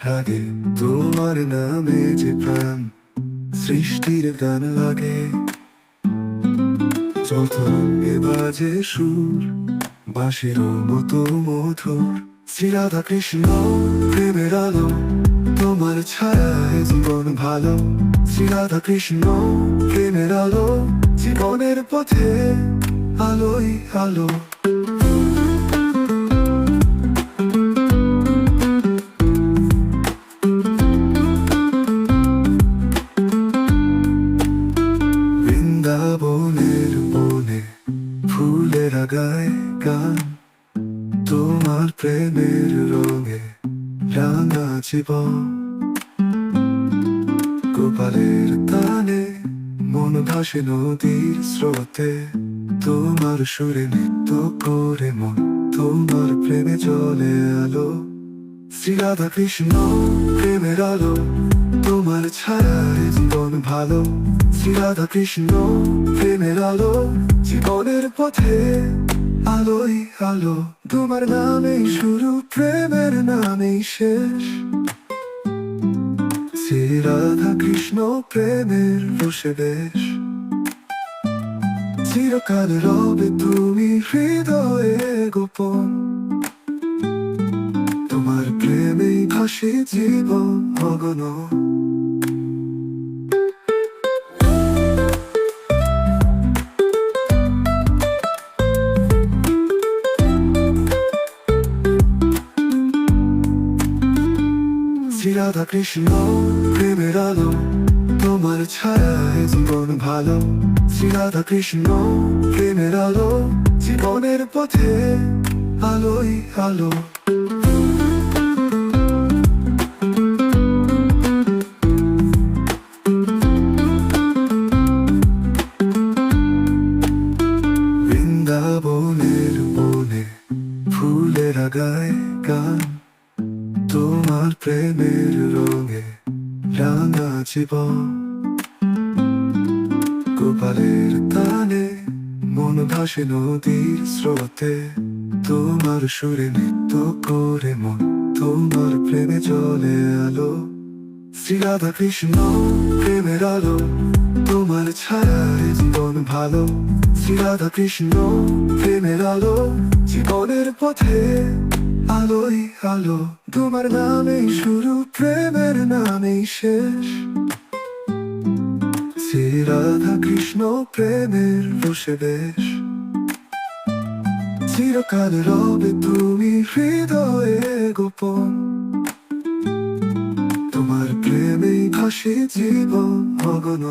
রাগে তোমার নামে যে প্রাণ সৃষ্টির গান লাগে। যত এ বাজে সুর বাঁশির মতো মধুর। শ্রী রাধা কৃষ্ণ প্রেমের আলো, তোমার ছায়ায় জীবন ভালো। শ্রী রাধা কৃষ্ণ প্রেমের আলো, জীবনের পথে আলোই আলো। বৃন্দাবনের বনে ফুলেরা গায় গান, তোমার প্রেমের রঙে রাঙা জীবন। গোপালের তানে মন ভাসে নদীর স্রোতে, তোমার সুরে নৃত্য করে মন, তোমার প্রেমে চলে আলো। শ্রী রাধা কৃষ্ণ প্রেমের আলো, তোমার ছায়ায় জীবন ভালো। শ্রী রাধা কৃষ্ণ প্রেমের আলো, জীবনের পথে আলোই আলো। তোমার নামেই শুরু, প্রেমের নামেই শেষ। শ্রী রাধা কৃষ্ণ প্রেমের রসে বেশ। চিরকাল রবে তুমি হৃদয়ে গোপন, তোমার প্রেমেই ভাসে জীবন অগণ। শ্রী রাধা কৃষ্ণ প্রেমের আলো, তোমার ছায়ায় জীবন ভালো। শ্রী রাধা কৃষ্ণ প্রেমের আলো, জীবনের পথে আলোই আলো। বৃন্দাবনের বনে ফুলেরা গায় গান, তোমার প্রেমের রঙে রাঙা জীবন। গোপালের তানে মন ভাসে নদীর স্রোতে, তোমার সুরে নৃত্য করে মন, তোমার প্রেমে চলে আলো। শ্রী রাধা কৃষ্ণ প্রেমের আলো, তোমার ছায়ায় জীবন ভালো। শ্রী রাধা কৃষ্ণ প্রেমের আলো, জীবনের পথে আলোই আলো। তোমার নামেই শুরু, প্রেমের নামেই শেষ। শ্রী রাধা কৃষ্ণ প্রেমের রসে বেশ। চিরকাল রবে তুমি হৃদয়ে গোপন, তোমার প্রেমেই ভাসে জীবন অগণ।